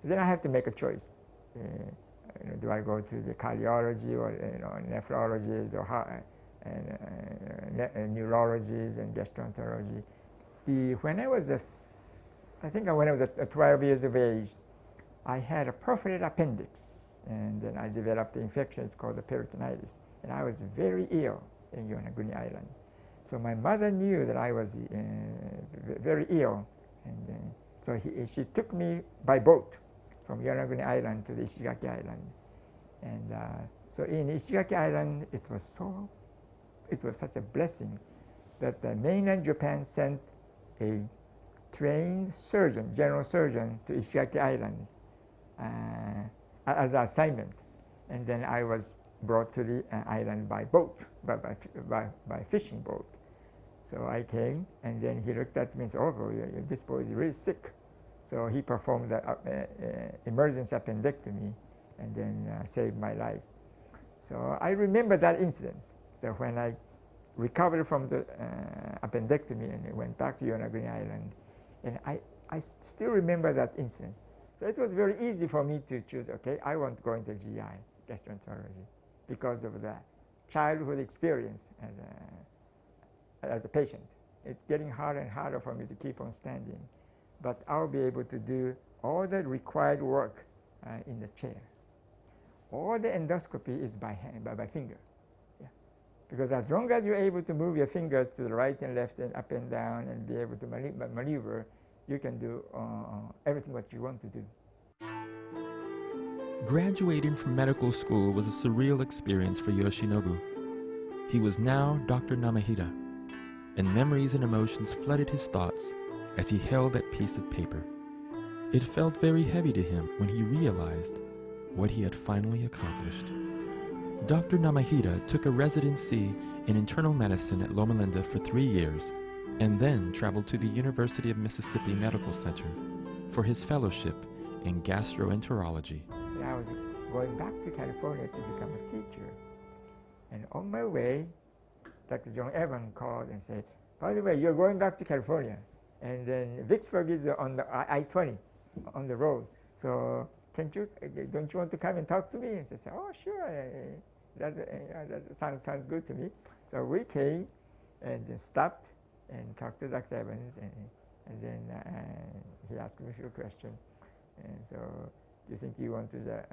Then I have to make a choice. Do I go to the cardiology or nephrologists or neurologists and gastroenterology? When I was when I was 12 years of age, I had a perforated appendix, and then I developed the infection. It's called the peritonitis, and I was very ill in Yonaguni Island. So my mother knew that I was very ill, and so she took me by boat from Yonaguni Island to the Ishigaki Island. And so in Ishigaki Island, it was such a blessing that the mainland Japan sent a trained surgeon, general surgeon, to Ishigaki Island as an assignment. And then I was brought to the island by boat, by fishing boat. So I came, and then he looked at me and said, oh, this boy is really sick. So he performed the emergency appendectomy and then saved my life. So I remember that incident. So when I recovered from the appendectomy and went back to Yonaguni Island, and I still remember that incident. So it was very easy for me to choose, okay, I want to go into GI, gastroenterology, because of the childhood experience as a patient. It's getting harder and harder for me to keep on standing, but I'll be able to do all the required work in the chair. All the endoscopy is by hand, by finger. Yeah. Because as long as you're able to move your fingers to the right and left and up and down and be able to maneuver, you can do everything what you want to do. Graduating from medical school was a surreal experience for Yoshinobu. He was now Dr. Namahita, and memories and emotions flooded his thoughts as he held that piece of paper. It felt very heavy to him when he realized what he had finally accomplished. Dr. Namahita took a residency in internal medicine at Loma Linda for 3 years and then traveled to the University of Mississippi Medical Center for his fellowship in gastroenterology. I was going back to California to become a teacher. And on my way, Dr. John Evans called and said, by the way, you're going back to California. And then Vicksburg is on the I-20 on the road. So don't you want to come and talk to me? And I said, oh, sure. That sounds good to me. So we came and then stopped and talked to Dr. Evans. And then he asked me a few questions. And so, do you think you want to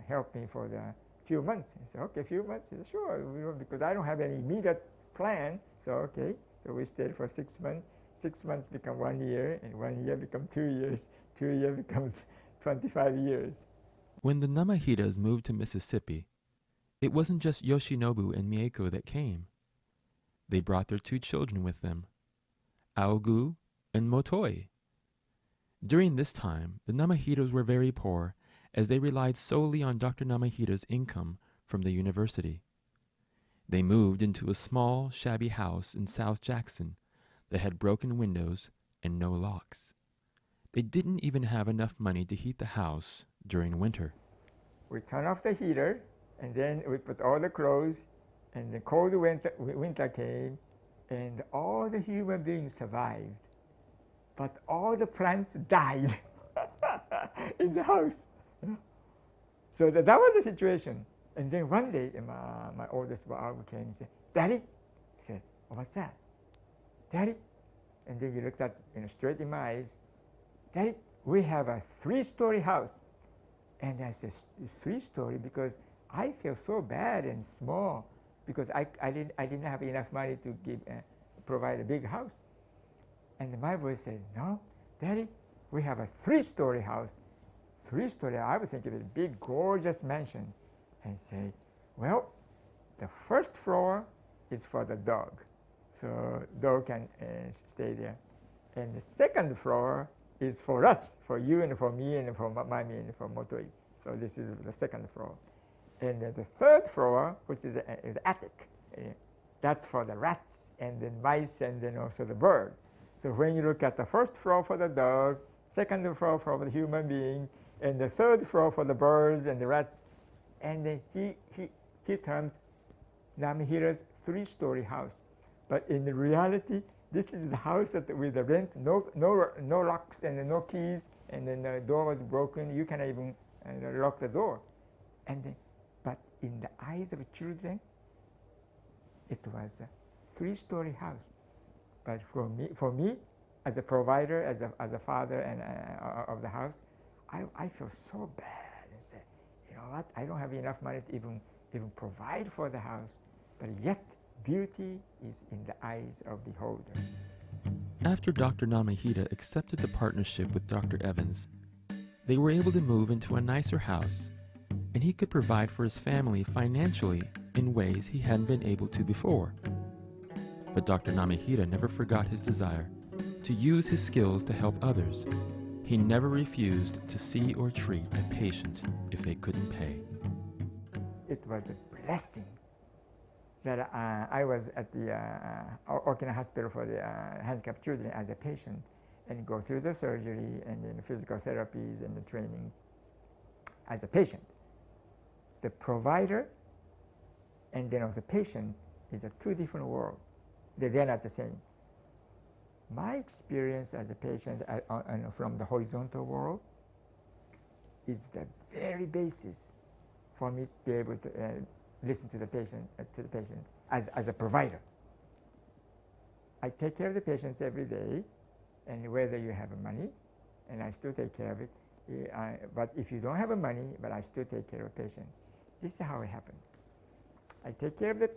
help me for the few months? I said, okay, few months. He said, sure, because I don't have any immediate plan. So, okay. So we stayed for 6 months. 6 months become 1 year, and 1 year become 2 years. 2 years becomes 25 years. When the Namahitas moved to Mississippi, it wasn't just Yoshinobu and Mieko that came. They brought their 2 children with them, Aogu and Motoi. During this time, the Namahitas were very poor as they relied solely on Dr. Namahita's income from the university. They moved into a small, shabby house in South Jackson that had broken windows and no locks. They didn't even have enough money to heat the house during winter. We turned off the heater, and then we put all the clothes, and the cold winter came, and all the human beings survived. But all the plants died in the house. So that was the situation. And then one day, my oldest boy came and said, Daddy? I said, oh, what's that? Daddy? And then he looked at straight in my eyes. Daddy, we have a 3-story house. And I said, 3-story? Because I feel so bad and small because I didn't have enough money to provide a big house. And my voice said, no, Daddy, we have a 3-story house. 3-story, I would think of it a big, gorgeous mansion. And say, well, the first floor is for the dog. So dog can stay there. And the second floor is for us, for you and for me and for Mami and for Motoi. So this is the second floor. And the third floor, which is the attic, that's for the rats and then mice and then also the bird. So when you look at the first floor for the dog, second floor for the human beings, and the third floor for the birds and the rats, and then he terms Namahita's 3-story house. But in reality, this is the house with the rent, no locks and no keys, and then the door was broken. You cannot even lock the door. And then, but in the eyes of children, it was a 3-story house. But for me, as a provider, as a father and of the house, I feel so bad and say, you know what? I don't have enough money to even provide for the house, but yet beauty is in the eyes of the beholder. After Dr. Namahita accepted the partnership with Dr. Evans, they were able to move into a nicer house, and he could provide for his family financially in ways he hadn't been able to before. But Dr. Namahita never forgot his desire to use his skills to help others. He never refused to see or treat a patient if they couldn't pay. It was a blessing that I was at the Okinawa Hospital for the handicapped children as a patient. and go through the surgery and then physical therapies and the training as a patient. The provider and then also patient is a two different worlds. They're not the same. My experience as a patient from the horizontal world is the very basis for me to be able to listen to the patient as a provider. I take care of the patients every day, and whether you have money, and I still take care of it. But if you don't have money, but I still take care of a patient. This is how it happened. I take care of the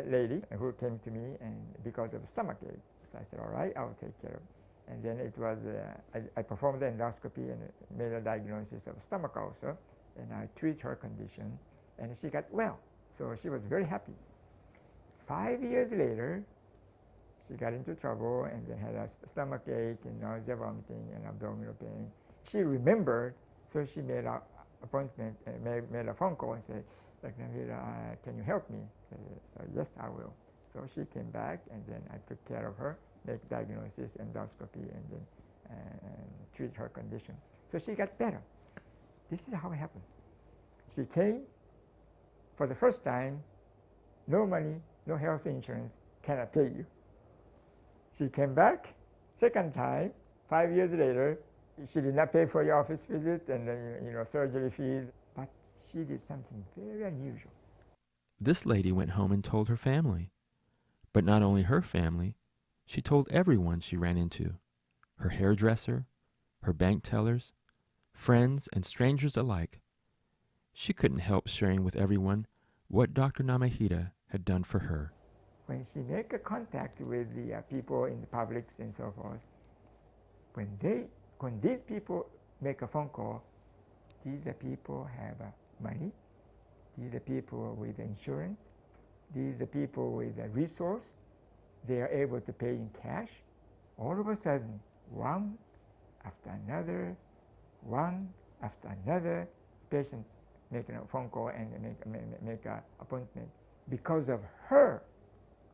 lady who came to me and because of stomach ache. So I said, all right, I'll take care of it. And then it was, I performed the endoscopy and made a diagnosis of stomach ulcer, and I treat her condition, and she got well. So she was very happy. 5 years later, she got into trouble and then had a stomach ache and nausea, vomiting, and abdominal pain. She remembered, so she made an appointment, made a phone call and said, Dr. Namihira, can you help me? So yes, I will. So she came back, and then I took care of her, make diagnosis, endoscopy, and then treat her condition. So she got better. This is how it happened. She came for the first time, no money, no health insurance, cannot pay you. She came back, second time, 5 years later. She did not pay for your office visit and surgery fees, but she did something very unusual. This lady went home and told her family. But not only her family, she told everyone she ran into, her hairdresser, her bank tellers, friends and strangers alike. She couldn't help sharing with everyone what Dr. Namihira had done for her. When she make a contact with the people in the publics and so forth, when these people make a phone call, these are people have money, these are people with insurance, these are people with a resource, they are able to pay in cash. All of a sudden, one after another, patients making a phone call and make an appointment because of her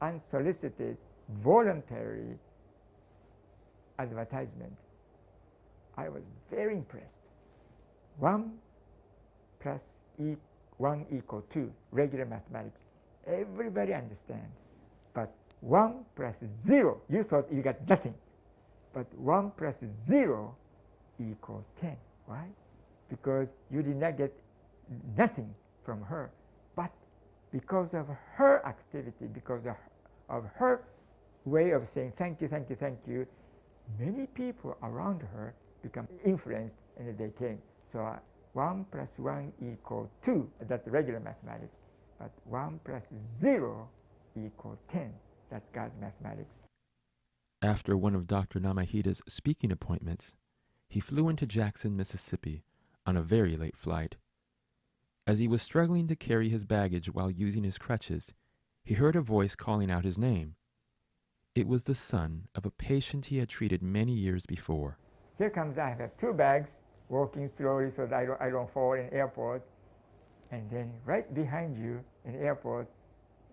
unsolicited, voluntary advertisement. I was very impressed. 1 plus 1 equal 2, regular mathematics. Everybody understands. But 1 plus 0, you thought you got nothing. But 1 plus 0 equals 10. Why? Because you did not get nothing from her. But because of her activity, because of her way of saying thank you, thank you, thank you, many people around her become influenced and they came. So 1 plus 1 equals 2. That's regular mathematics. But 1 plus 0 equals 10. That's God's mathematics. After one of Dr. Namihira's speaking appointments, he flew into Jackson, Mississippi on a very late flight. As he was struggling to carry his baggage while using his crutches, he heard a voice calling out his name. It was the son of a patient he had treated many years before. Here comes, I have 2 bags, walking slowly so that I don't fall in airport. And then right behind you in the airport,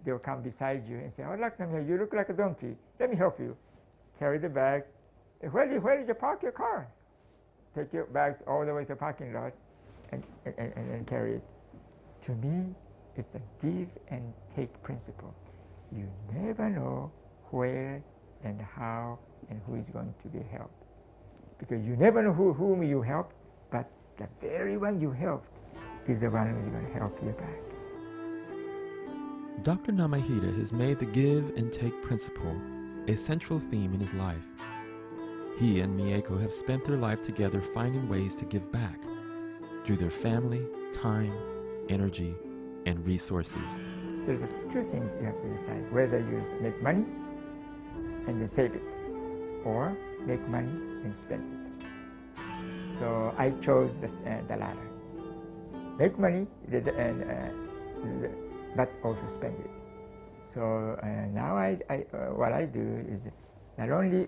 they'll come beside you and say, oh, look, Namihira, you look like a donkey. Let me help you. Carry the bag. Where did you park your car? Take your bags all the way to the parking lot and carry it. To me, it's a give and take principle. You never know where and how and who is going to be helped. Because you never know whom you helped, but the very one you helped is the one who is going to help you back. Dr. Namihira has made the give and take principle a central theme in his life. He and Mieko have spent their life together finding ways to give back through their family, time, energy, and resources. There's 2 things you have to decide, whether you make money and then save it, or make money and spend it. So I chose the latter. Make money but also spend it. So now what I do is not only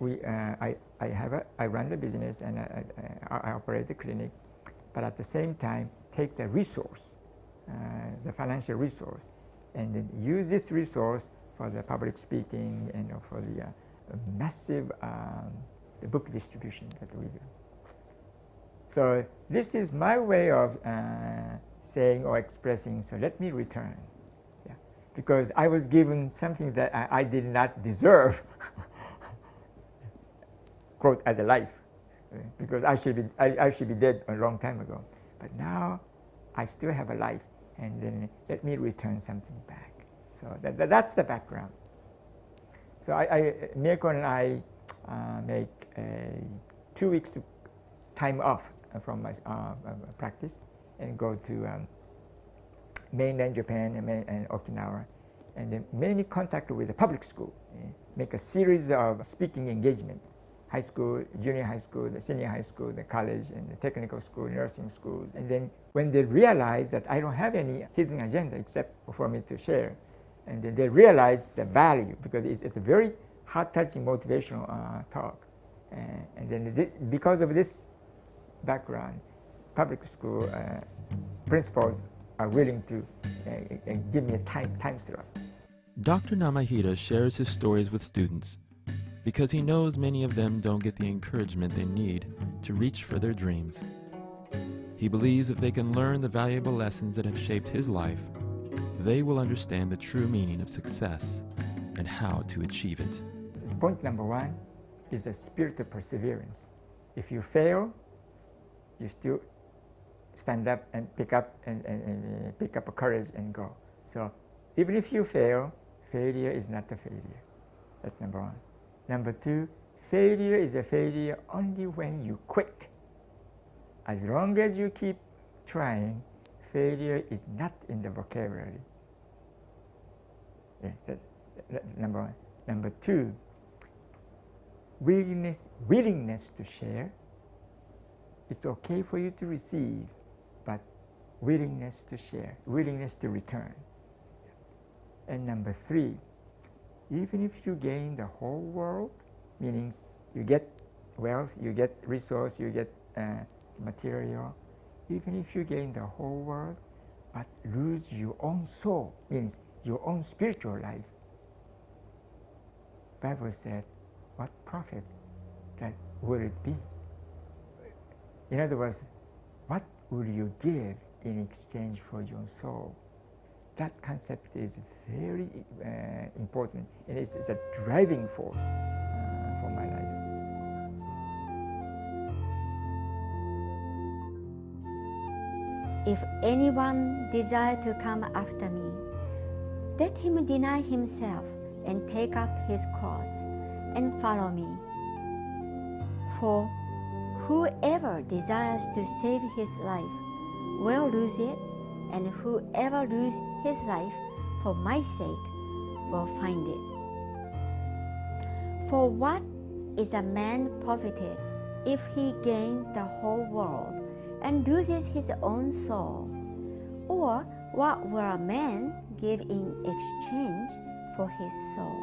I run the business and I operate the clinic, but at the same time take the resource, the financial resource, and then use this resource for the public speaking and for the massive the book distribution that we do. So this is my way of saying or expressing, so let me return. Yeah. Because I was given something that I did not deserve, quote, as a life. Because I should be dead a long time ago. But now I still have a life, and then let me return something back. So that's the background. So Miyako and I make 2 weeks time off from my practice and go to mainland Japan and Okinawa, and then mainly contact with the public school, make a series of speaking engagement, high school, junior high school, the senior high school, the college, and the technical school, nursing schools. And then when they realize that I don't have any hidden agenda except for me to share, and then they realize the value, because it's a very heart-touching motivational talk. And then because of this background, public school principals are willing to give me a time slot. Dr. Namahita shares his stories with students because he knows many of them don't get the encouragement they need to reach for their dreams. He believes if they can learn the valuable lessons that have shaped his life, they will understand the true meaning of success and how to achieve it. Point number one is the spirit of perseverance. If you fail, you still stand up and pick up a courage and go. So even if you fail, failure is not a failure. That's number one. Number two, failure is a failure only when you quit. As long as you keep trying, failure is not in the vocabulary. Yeah, that's number one. Number two, willingness to share. It's okay for you to receive, but willingness to share, willingness to return. And number three, even if you gain the whole world, meaning you get wealth, you get resource, you get material, even if you gain the whole world, but lose your own soul, means your own spiritual life, Bible said, what profit that would it be? In other words, what will you give in exchange for your soul? That concept is very important, and it's a driving force for my life. If anyone desire to come after me, let him deny himself and take up his cross and follow me. For whoever desires to save his life will lose it, and whoever loses his life for my sake will find it. For what is a man profited if he gains the whole world and loses his own soul? Or what will a man give in exchange for his soul?